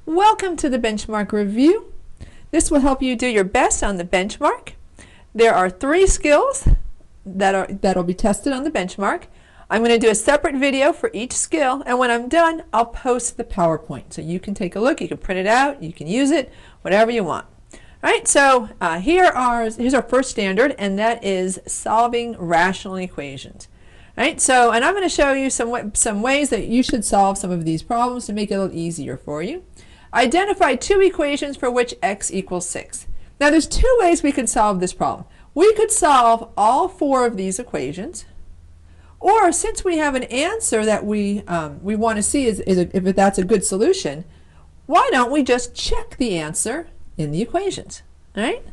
Welcome to the benchmark review. This will help you do your best on the benchmark. There are 3 skills that'll be tested on the benchmark. I'm going to do a separate video for each skill, and when I'm done, I'll post the PowerPoint. So you can take a look, you can print it out, you can use it, whatever you want. All right, so here's our first standard, and that is solving rational equations. All right, so, and I'm going to show you some ways that you should solve some of these problems to make it a little easier for you. Identify 2 equations for which x equals 6. Now there's 2 ways we could solve this problem. We could solve all 4 of these equations, or since we have an answer that we want to see if that's a good solution, why don't we just check the answer in the equations, right?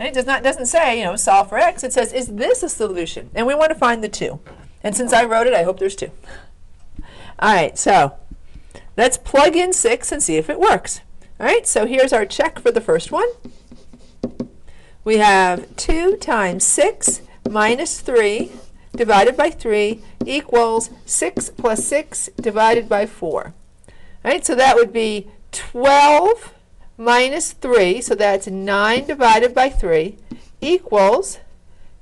It doesn't say, solve for x. It says, is this a solution? And we want to find the 2. And since I wrote it, I hope there's 2. All right, so let's plug in 6 and see if it works. All right, so here's our check for the first one. We have 2 times 6 minus 3 divided by 3 equals 6 plus 6 divided by 4. All right, so that would be 12 minus 3, so that's 9 divided by 3, equals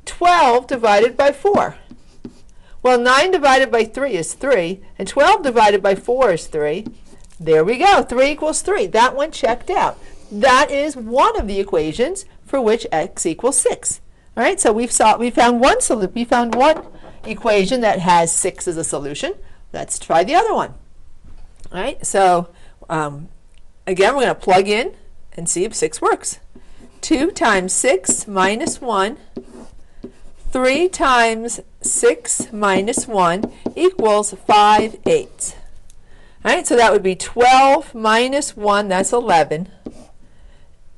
12 divided by 4. Well, 9 divided by 3 is 3, and 12 divided by 4 is 3. There we go, 3 equals 3. That one checked out. That is one of the equations for which x equals 6. All right, so we found one equation that has 6 as a solution. Let's try the other one. All right, so again, we're going to plug in and see if 6 works. 2 times 6 minus 1, 3 times 6 minus 1 equals 5/8. All right, so that would be 12 minus 1, that's 11.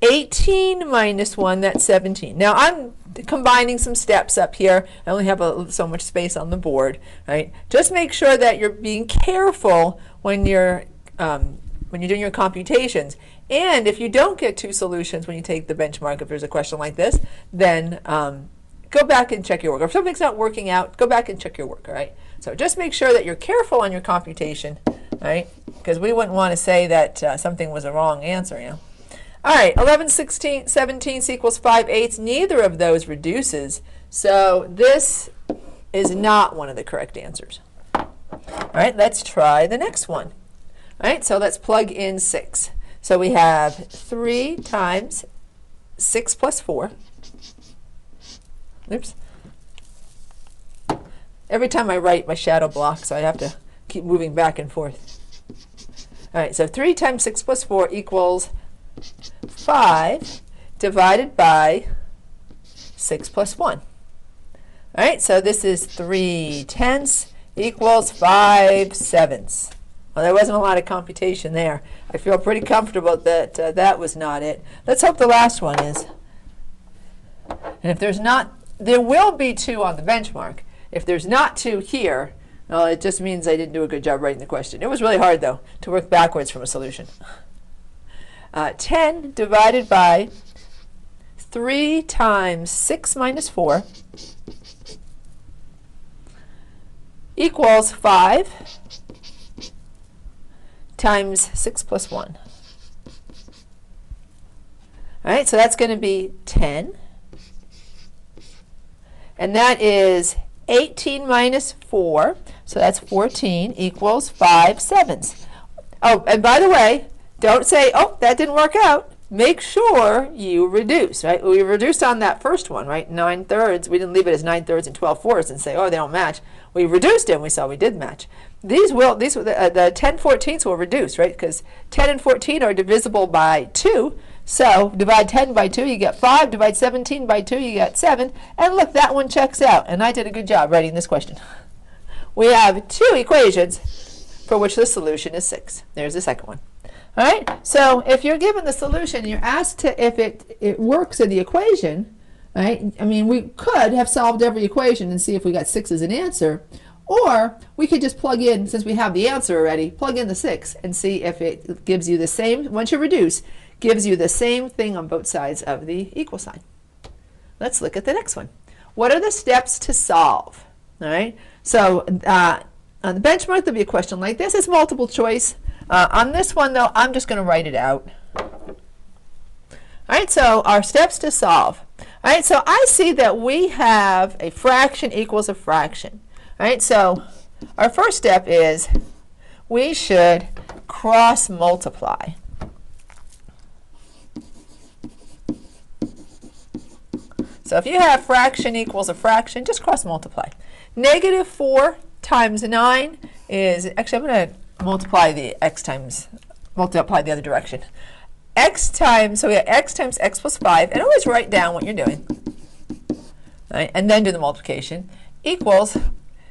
18 minus 1, that's 17. Now I'm combining some steps up here. I only have so much space on the board, right? Just make sure that you're being careful when you're doing your computations. And if you don't get 2 solutions when you take the benchmark, if there's a question like this, then go back and check your work. Or if something's not working out, go back and check your work, all right? So just make sure that you're careful on your computation, right? Because we wouldn't want to say that something was a wrong answer, All right, 11 17 equals 5/8. Neither of those reduces, so this is not one of the correct answers. All right, let's try the next one. All right, so let's plug in 6. So we have 3 times 6 plus 4. Oops. Every time I write, my shadow blocks, so I have to keep moving back and forth. All right, so 3 times 6 plus 4 equals 5 divided by 6 plus 1. All right, so this is 3/10 equals 5/7. Well, there wasn't a lot of computation there. I feel pretty comfortable that that was not it. Let's hope the last one is. And if there's not, there will be 2 on the benchmark. If there's not 2 here, well, it just means I didn't do a good job writing the question. It was really hard, though, to work backwards from a solution. 10 divided by 3 times 6 minus 4 equals 5 times 6 plus 1. All right, so that's going to be 10. And that is 18 minus 4, so that's 14, equals 5/7. Oh, and by the way, don't say, oh, that didn't work out. Make sure you reduce, right? We reduced on that first one, right? 9/3. We didn't leave it as 9/3 and 12/4 and say, oh, they don't match. We reduced it and we saw we did match. The 10/14 will reduce, right? Because 10 and 14 are divisible by 2. So divide 10 by 2, you get 5. Divide 17 by 2, you get 7. And look, that one checks out. And I did a good job writing this question. We have 2 equations for which the solution is 6. There's the second one. All right, so if you're given the solution, you're asked if it works in the equation, right? I mean, we could have solved every equation and see if we got 6 as an answer, or we could just plug in, since we have the answer already, plug in the 6 and see if it gives you the same, once you reduce, gives you the same thing on both sides of the equal sign. Let's look at the next one. What are the steps to solve? All right, so on the benchmark, there'll be a question like this. It's multiple choice. On this one, though, I'm just going to write it out. All right, so our steps to solve. All right, so I see that we have a fraction equals a fraction. All right, so our first step is we should cross multiply. So if you have fraction equals a fraction, just cross multiply. Negative 4 times 9 is, actually I'm going to multiply the the other direction. X times, so we have x times x plus 5, and always write down what you're doing, right, and then do the multiplication, equals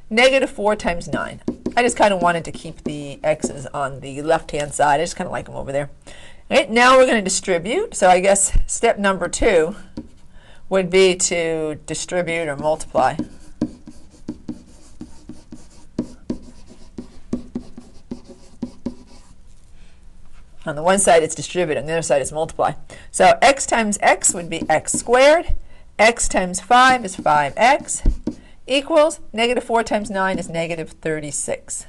negative 4 times 9. I just kind of wanted to keep the x's on the left-hand side. I just kind of like them over there. All right, now we're going to distribute. So I guess step number 2 would be to distribute or multiply. On the one side it's distribute, on the other side it's multiply. So x times x would be x squared. X times 5 is 5x equals negative 4 times 9 is negative 36.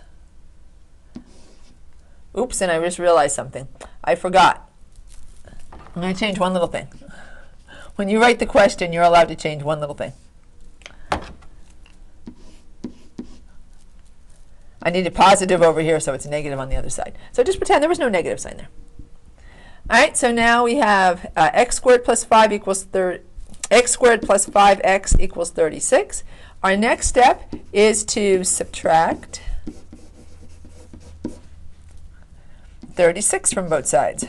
Oops, and I just realized something. I forgot. I'm going to change one little thing. When you write the question, you're allowed to change one little thing. I need a positive over here, so it's negative on the other side. So just pretend there was no negative sign there. All right, so now we have x squared plus 5 equals x squared plus 5x equals 36. Our next step is to subtract 36 from both sides.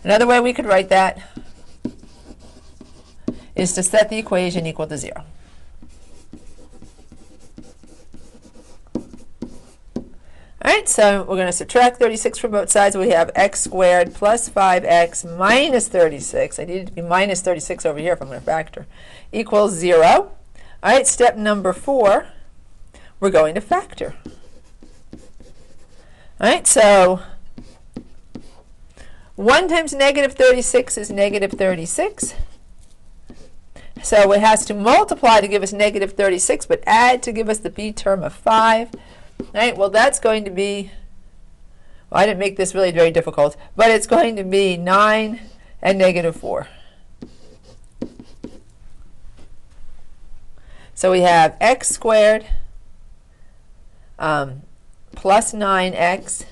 Another way we could write that is to set the equation equal to 0. All right, so we're going to subtract 36 from both sides. We have x squared plus 5x minus 36. I need it to be minus 36 over here if I'm going to factor. Equals 0. All right, step number 4, we're going to factor. All right, so 1 times negative 36 is negative 36. So it has to multiply to give us negative 36, but add to give us the b term of 5. All right, well, that's going to be, well, I didn't make this really very difficult, but it's going to be 9 and negative 4. So we have x squared plus 9x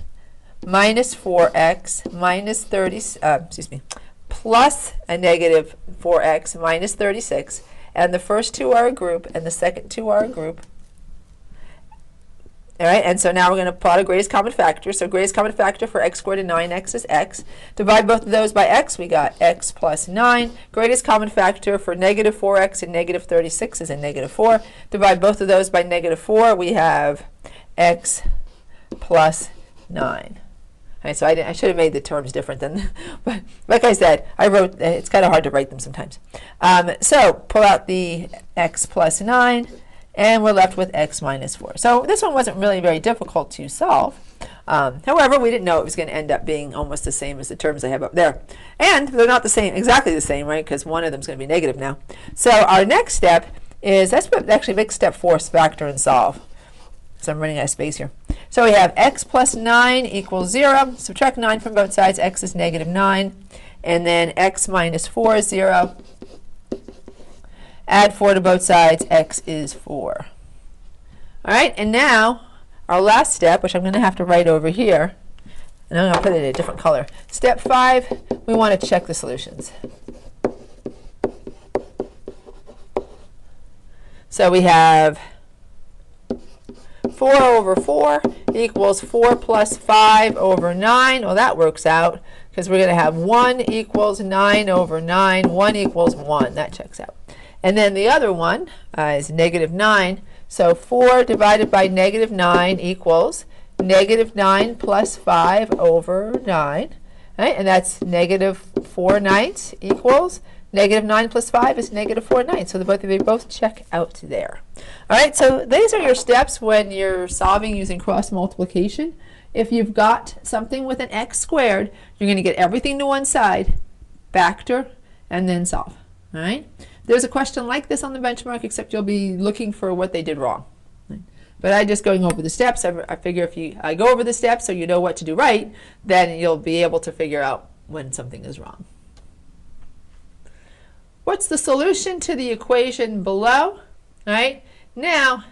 minus 4x minus 30, plus a negative 4x minus 36, and the first two are a group and the second two are a group. All right, and so now we're going to plot a greatest common factor. So greatest common factor for x squared and 9x is x. Divide both of those by x, we got x plus 9. Greatest common factor for negative 4x and negative 36 is a negative 4. Divide both of those by negative 4, we have x plus 9. All right, so I should have made the terms different than, but like I said, I wrote, it's kind of hard to write them sometimes. So pull out the x plus 9. And we're left with x minus 4. So this one wasn't really very difficult to solve. However, we didn't know it was going to end up being almost the same as the terms I have up there. And they're not the same, exactly the same, right? Because one of them is going to be negative now. So our next step is, that's what actually makes step 4 is factor and solve. So I'm running out of space here. So we have x plus 9 equals 0. Subtract 9 from both sides. X is negative 9. And then x minus 4 is 0. Add 4 to both sides, x is 4. All right, and now our last step, which I'm going to have to write over here, and I'm going to put it in a different color. Step 5, we want to check the solutions. So we have 4 over 4 equals 4 plus 5 over 9. Well, that works out because we're going to have 1 equals 9 over 9. 1 equals 1. That checks out. And then the other one is negative 9. So 4 divided by negative 9 equals negative 9 plus 5 over 9. Right? And that's negative 4 ninths equals negative 9 plus 5 is negative 4 ninths. So they both check out there. All right, so these are your steps when you're solving using cross multiplication. If you've got something with an x squared, you're going to get everything to one side, factor, and then solve. All right? There's a question like this on the benchmark, except you'll be looking for what they did wrong. Right? But I'm just going over the steps. I figure if you go over the steps so you know what to do right, then you'll be able to figure out when something is wrong. What's the solution to the equation below? All right. Now,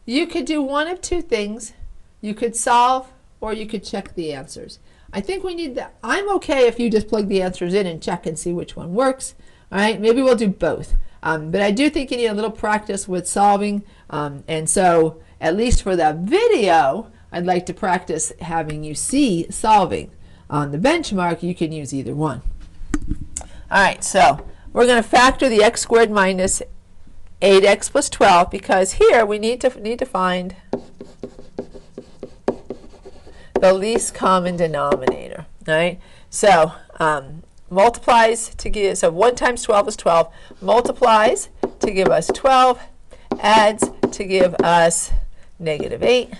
you could do one of two things. You could solve or you could check the answers. I think we need that. I'm okay if you just plug the answers in and check and see which one works. All right, maybe we'll do both. But I do think you need a little practice with solving. And so at least for the video, I'd like to practice having you see solving. On the benchmark, you can use either one. All right, so we're going to factor the x squared minus 8x plus 12 because here we need to find the least common denominator. All right, so multiplies to give, so 1 times 12 is 12, multiplies to give us 12, adds to give us negative 8. All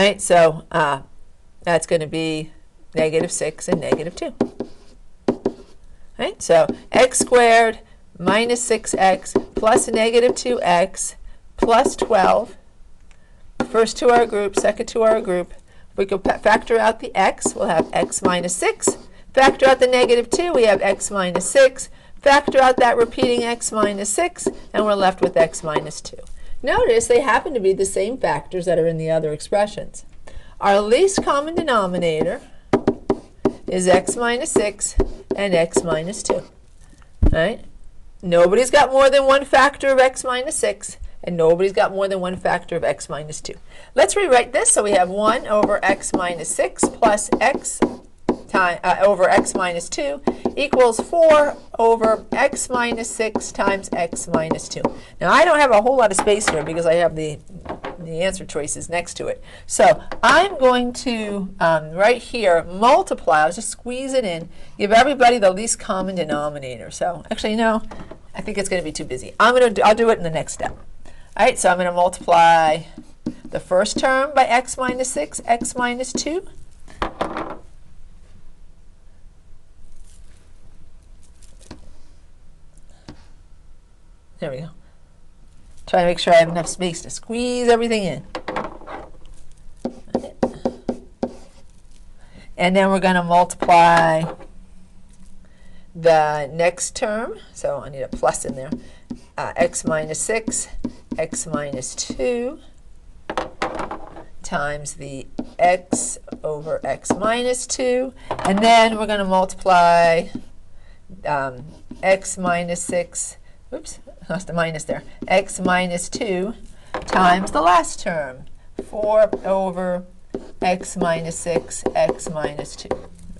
right, so that's going to be negative 6 and negative 2. All right, so x squared minus 6x plus negative 2x plus 12. First to our group, second to our group. We can factor out the x, we'll have x minus 6. Factor out the negative 2, we have x minus 6. Factor out that repeating x minus 6, and we're left with x minus 2. Notice they happen to be the same factors that are in the other expressions. Our least common denominator is x minus 6 and x minus 2. All right? Nobody's got more than one factor of x minus 6, and nobody's got more than one factor of x minus 2. Let's rewrite this. So we have 1 over x minus 6 plus x over x minus 2 equals 4 over x minus 6 times x minus 2. Now I don't have a whole lot of space here because I have the answer choices next to it. So I'm going to, right here, multiply. I'll just squeeze it in, give everybody the least common denominator. So actually, no, I think it's going to be too busy. I'll do it in the next step. All right, so I'm going to multiply the first term by x minus 6, x minus 2. There we go. Try to make sure I have enough space to squeeze everything in. Okay. And then we're going to multiply the next term. So I need a plus in there. X minus 6, x minus 2 times the x over x minus 2. And then we're going to multiply x minus 6, oops, lost the minus there, x minus 2 times the last term, 4 over x minus 6, x minus 2.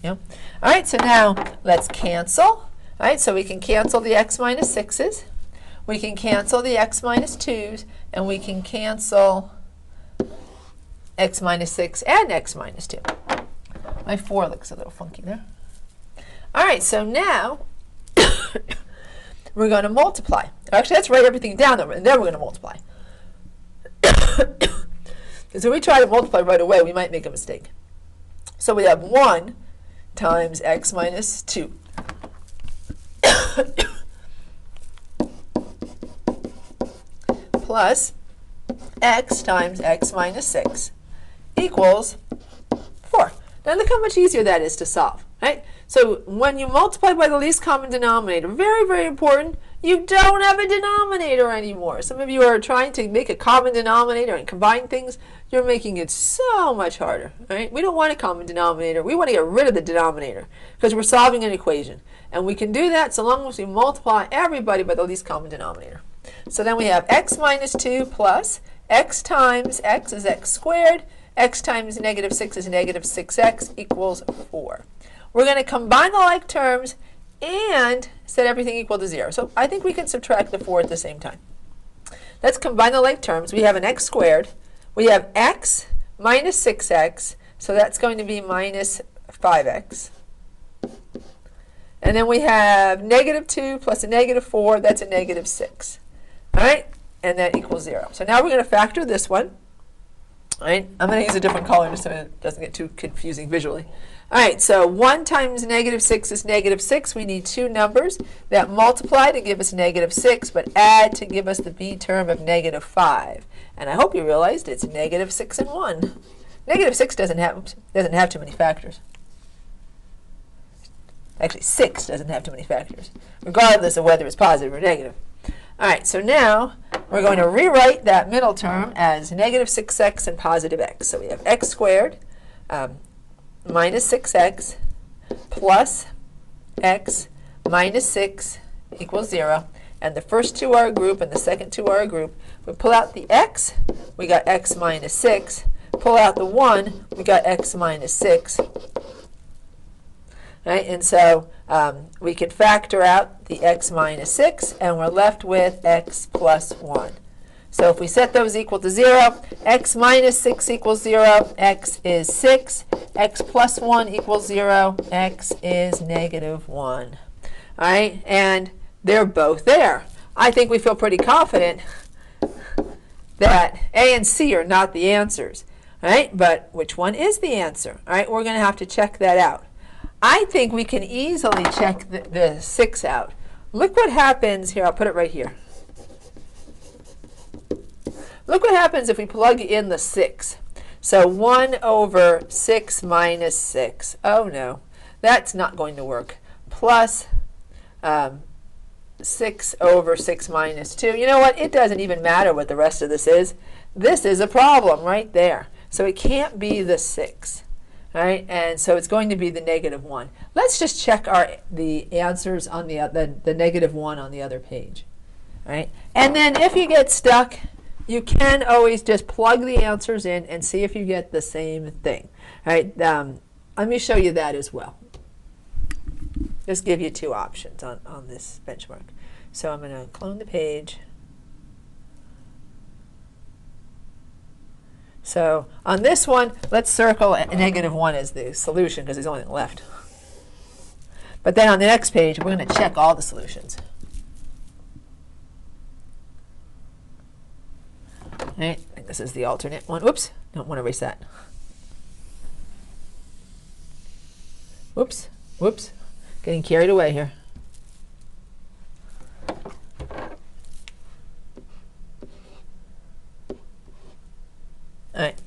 Yeah. All right, so now let's cancel. All right, so we can cancel the x minus 6s. We can cancel the x minus 2s, and we can cancel x minus 6 and x minus 2. My 4 looks a little funky there. All right, so now we're going to multiply. Actually, let's write everything down, and then we're going to multiply. Because if we try to multiply right away, we might make a mistake. So we have 1 times x minus 2. Plus x times x minus 6 equals 4. Now look how much easier that is to solve, right? So when you multiply by the least common denominator, very, very important, you don't have a denominator anymore. Some of you are trying to make a common denominator and combine things. You're making it so much harder, right? We don't want a common denominator. We want to get rid of the denominator because we're solving an equation. And we can do that so long as we multiply everybody by the least common denominator. So then we have x minus 2 plus x times x is x squared. X times negative 6 is negative 6x equals 4. We're going to combine the like terms and set everything equal to 0. So I think we can subtract the 4 at the same time. Let's combine the like terms. We have an x squared. We have x minus 6x, so that's going to be minus 5x. And then we have negative 2 plus a negative 4, that's a negative 6. All right, and that equals 0. So now we're going to factor this one. All right, I'm going to use a different color just so it doesn't get too confusing visually. All right, so 1 times -6 is -6. We need two numbers that multiply to give us -6, but add to give us the b term of -5. And I hope you realized it's -6 and 1. -6 doesn't have too many factors. Actually, 6 doesn't have too many factors, regardless of whether it's positive or negative. All right, so now we're going to rewrite that middle term as -6x and positive x. So we have x squared minus 6x plus x minus 6 equals 0. And the first two are a group and the second two are a group. We pull out the x, we got x minus 6. Pull out the 1, we got x minus 6. Right? And so we can factor out the x minus 6, and we're left with x plus 1. So if we set those equal to 0, x minus 6 equals 0, x is 6, x plus 1 equals 0, x is -1. All right, and they're both there. I think we feel pretty confident that A and C are not the answers. All right, but which one is the answer? All right, we're going to have to check that out. I think we can easily check the 6 out. Look what happens here. I'll put it right here. Look what happens if we plug in the 6. So 1 over 6 minus 6. Oh, no. That's not going to work. Plus 6 over 6 minus 2. You know what? It doesn't even matter what the rest of this is. This is a problem right there. So it can't be the 6. Right? And so it's going to be the -1. Let's just check the answers on the -1 on the other page. Right? And then if you get stuck, you can always just plug the answers in and see if you get the same thing. Right? Let me show you that as well. Just give you two options on this benchmark. So I'm going to clone the page. So on this one, let's circle -1 as the solution because there's only left. But then on the next page, we're going to check all the solutions. All right, I think this is the alternate one. Whoops, don't want to erase that. Whoops, whoops, getting carried away here. All right.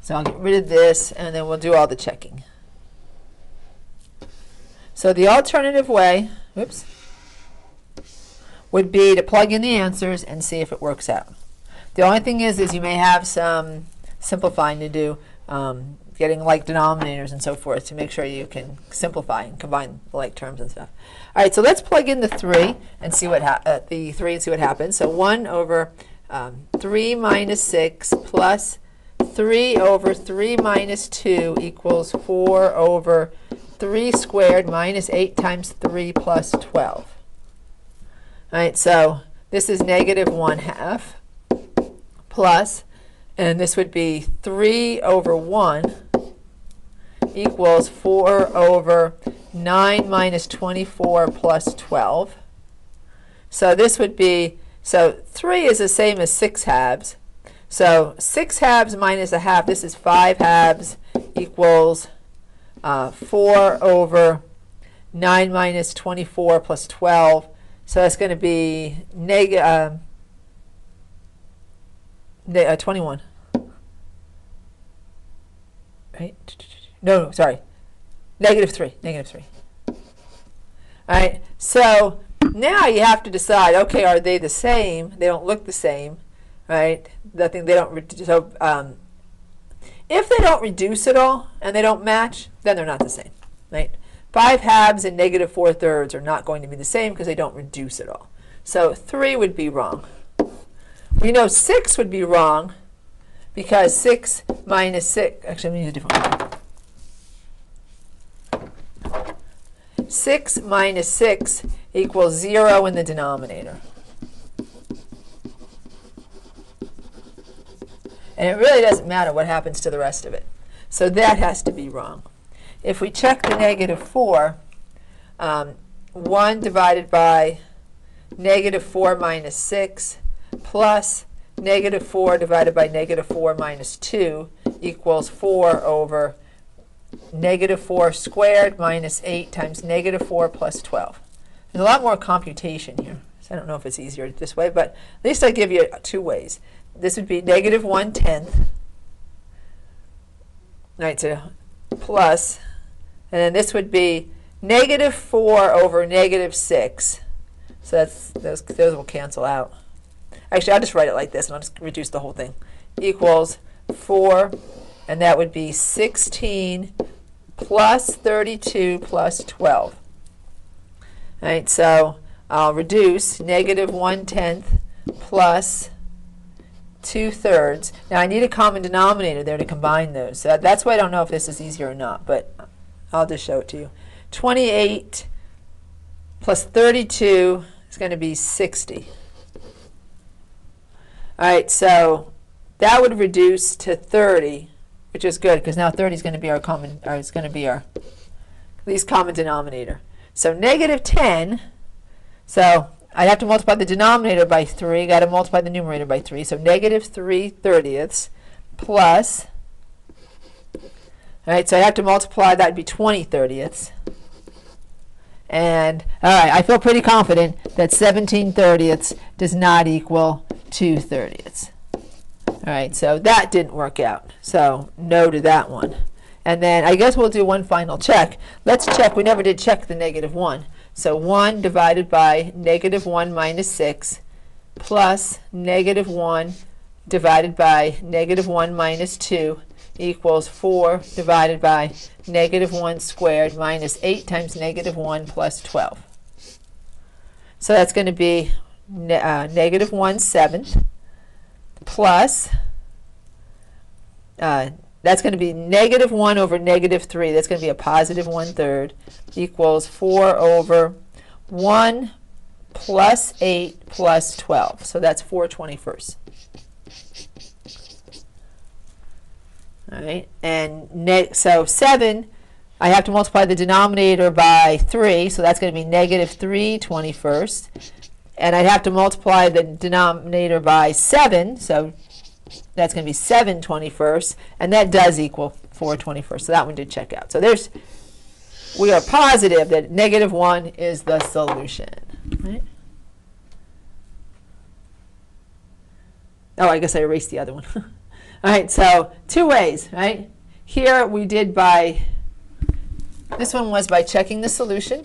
So I'll get rid of this, and then we'll do all the checking. So the alternative way, whoops, would be to plug in the answers and see if it works out. The only thing is you may have some simplifying to do, getting like denominators and so forth to make sure you can simplify and combine the like terms and stuff. All right, so let's plug in the 3 and see what happens. So 1 over 3 minus 6 plus 3 over 3 minus 2 equals 4 over 3 squared minus 8 times 3 plus 12. All right, so this is -1/2 plus, and this would be 3 over 1 equals 4 over 9 minus 24 plus 12. So this would be, so 3 is the same as 6 halves. So 6 halves minus a half, this is 5 halves equals 4 over 9 minus 24 plus 12. So that's going to be 21. Right? No, sorry. -3. -3. All right. So now you have to decide, okay, are they the same? They don't look the same, right? Nothing. They don't. So if they don't reduce at all and they don't match, then they're not the same, right? 5 halves and -4/3 are not going to be the same because they don't reduce at all. So 3 would be wrong. We know 6 would be wrong because 6 minus 6, actually I'm going to use a different one. 6 minus 6 equals 0 in the denominator. And it really doesn't matter what happens to the rest of it. So that has to be wrong. If we check the -4, 1 divided by negative 4 minus 6 plus negative 4 divided by negative 4 minus 2 equals 4 over negative 4 squared minus 8 times negative 4 plus 12. There's a lot more computation here. So I don't know if it's easier this way, but at least I give you two ways. This would be negative 1/10. Right, so plus, and then this would be negative 4 over negative 6. So those will cancel out. Actually, I'll just write it like this, and I'll just reduce the whole thing. Equals 4, and that would be 16 plus 32 plus 12. All right, so I'll reduce negative 1/10 plus 2/3. Now I need a common denominator there to combine those. So that's why I don't know if this is easier or not, but I'll just show it to you. 28 plus 32 is going to be 60. All right, so that would reduce to 30, which is good because now 30 is going to be our common, or it's going to be our least common denominator. So negative 10. So I have to multiply the denominator by 3. Got to multiply the numerator by 3. So negative 3/30 plus. All right, so I have to multiply, that would be 20/30. And all right, I feel pretty confident that 17/30 does not equal 2/30. All right, so that didn't work out. So no to that one. And then I guess we'll do one final check. Let's check. We never did check the negative 1. So 1 divided by negative 1 minus 6 plus negative 1 divided by negative 1 minus 2 equals 4 divided by negative 1 squared minus 8 times negative 1 plus 12. So that's going to be negative 1/7 plus, that's going to be negative 1 over negative 3. That's going to be a positive 1/3 equals 4 over 1 plus 8 plus 12. So that's 4/21. All right, and so 7, I have to multiply the denominator by 3, so that's going to be negative 3/21. And I'd have to multiply the denominator by 7, so that's going to be 7/21, and that does equal 4/21. So that one did check out. So we are positive that negative 1 is the solution. Right? Oh, I guess I erased the other one. All right, so two ways, right? Here we did by, this one was by checking the solution.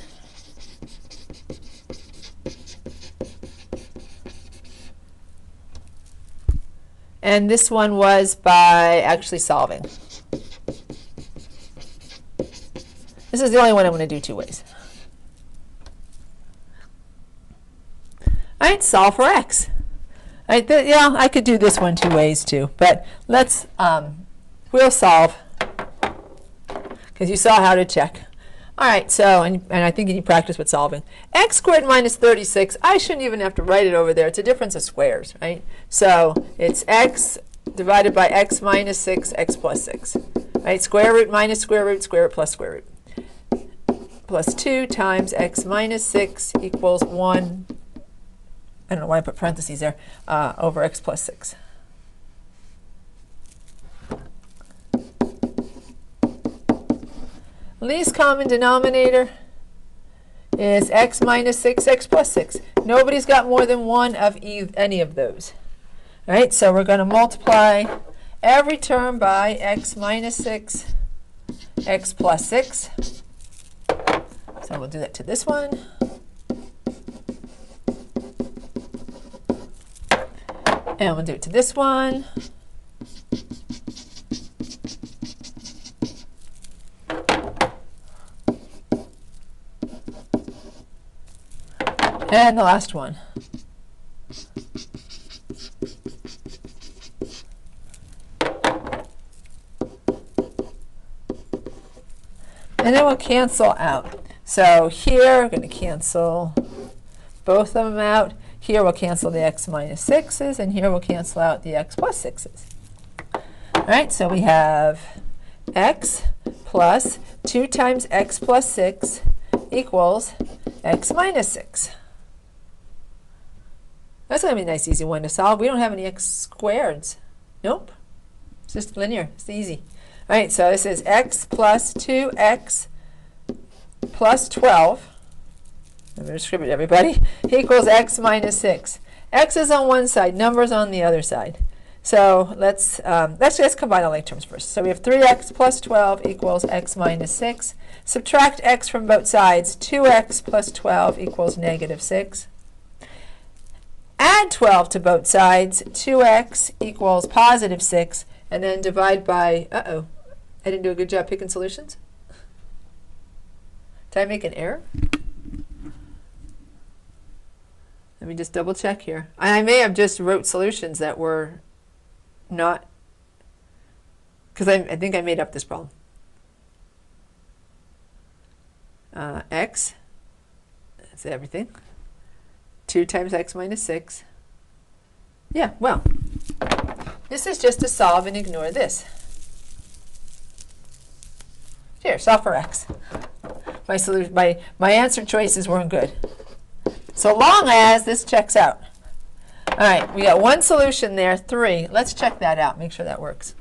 And this one was by actually solving. This is the only one I'm going to do two ways. All right, solve for x. All right, yeah, I could do this one two ways too, but let's, we'll solve because you saw how to check. All right, so, and I think you need practice with solving. X squared minus 36, I shouldn't even have to write it over there. It's a difference of squares, right? So it's x divided by x minus 6, x plus 6. Right? Square root minus square root plus square root. Plus 2 times x minus 6 equals 1. I don't know why I put parentheses there, over x plus 6. Least common denominator is x minus 6, x plus 6. Nobody's got more than one of any of those. All right, so we're going to multiply every term by x minus 6, x plus 6. So we'll do that to this one. And we'll do it to this one. And the last one. And then we'll cancel out. So here we're going to cancel both of them out. Here we'll cancel the x minus 6's, and here we'll cancel out the x plus 6's. All right, so we have x plus 2 times x plus 6 equals x minus 6. That's going to be a nice easy one to solve. We don't have any x squareds. Nope. It's just linear. It's easy. All right, so this is x plus 2x plus 12. I'm going to distribute everybody. Equals x minus 6. X is on one side, numbers on the other side. So let's just combine all like terms first. So we have 3x plus 12 equals x minus 6. Subtract x from both sides. 2x plus 12 equals negative 6. Add 12 to both sides. 2x equals positive 6. And then divide by, uh-oh, I didn't do a good job picking solutions. Did I make an error? Let me just double check here. I may have just wrote solutions that were not, because I think I made up this problem. X, that's everything. 2 times x minus 6. Yeah, well, this is just to solve and ignore this. Here, solve for x. My answer choices weren't good. So long as this checks out. All right, we got one solution there, 3. Let's check that out, make sure that works.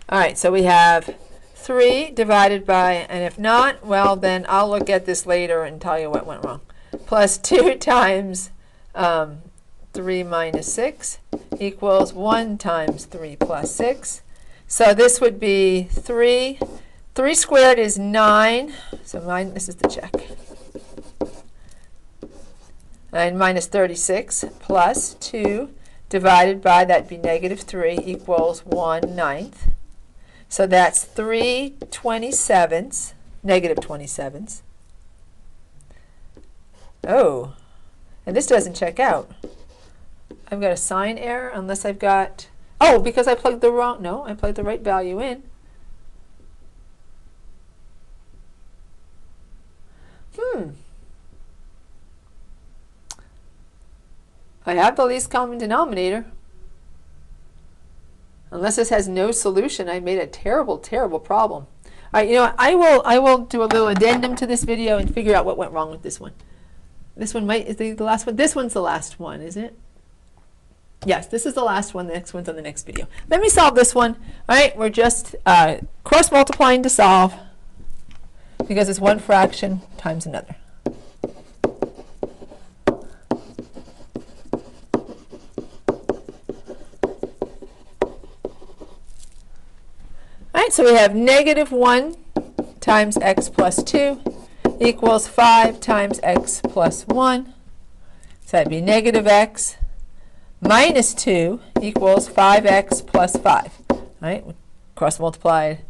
All right, so we have 3 divided by, and if not, well, then I'll look at this later and tell you what went wrong. Plus 2 times 3 minus 6 equals 1 times 3 plus 6. So this would be 3. 3 squared is 9. So this is the check. 9 minus 36 plus 2 divided by, that'd be negative 3, equals 1/9. So that's 3 27ths, negative 27ths. Oh, and this doesn't check out. I've got a sign error unless I've got, oh, because I plugged the wrong, no, I plugged the right value in. I have the least common denominator. Unless this has no solution, I made a terrible, terrible problem. All right, you know what? I will do a little addendum to this video and figure out what went wrong with this one. This one is the last one. This one's the last one, isn't it? Yes, this is the last one. The next one's on the next video. Let me solve this one. All right, we're just cross multiplying to solve because it's one fraction times another. All right, so we have negative 1 times x plus 2 equals 5 times x plus 1. So that'd be negative x minus 2 equals 5x plus 5. All right, cross multiplied.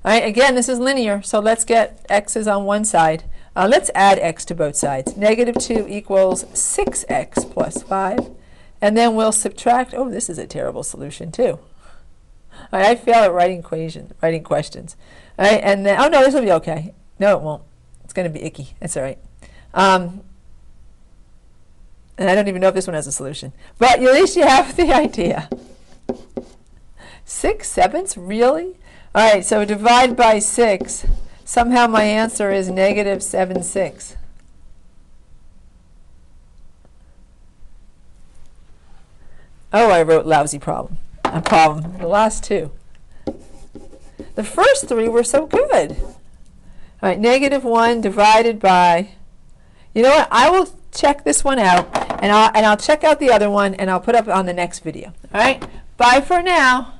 All right, again, this is linear, so let's get x's on one side. Let's add x to both sides. Negative 2 equals 6x plus 5. And then we'll subtract, oh, this is a terrible solution too. All right, I fail at writing questions. All right, and then, oh no, this will be okay. No, it won't. It's going to be icky. That's all right. And I don't even know if this one has a solution. But at least you have the idea. 6/7, really? All right, so divide by 6. Somehow my answer is negative 7/6. Oh, I wrote lousy problem. A problem. The last two. The first 3 were so good. All right, negative 1 divided by, you know what, I will check this one out, and I'll check out the other one, and I'll put up on the next video. All right, bye for now.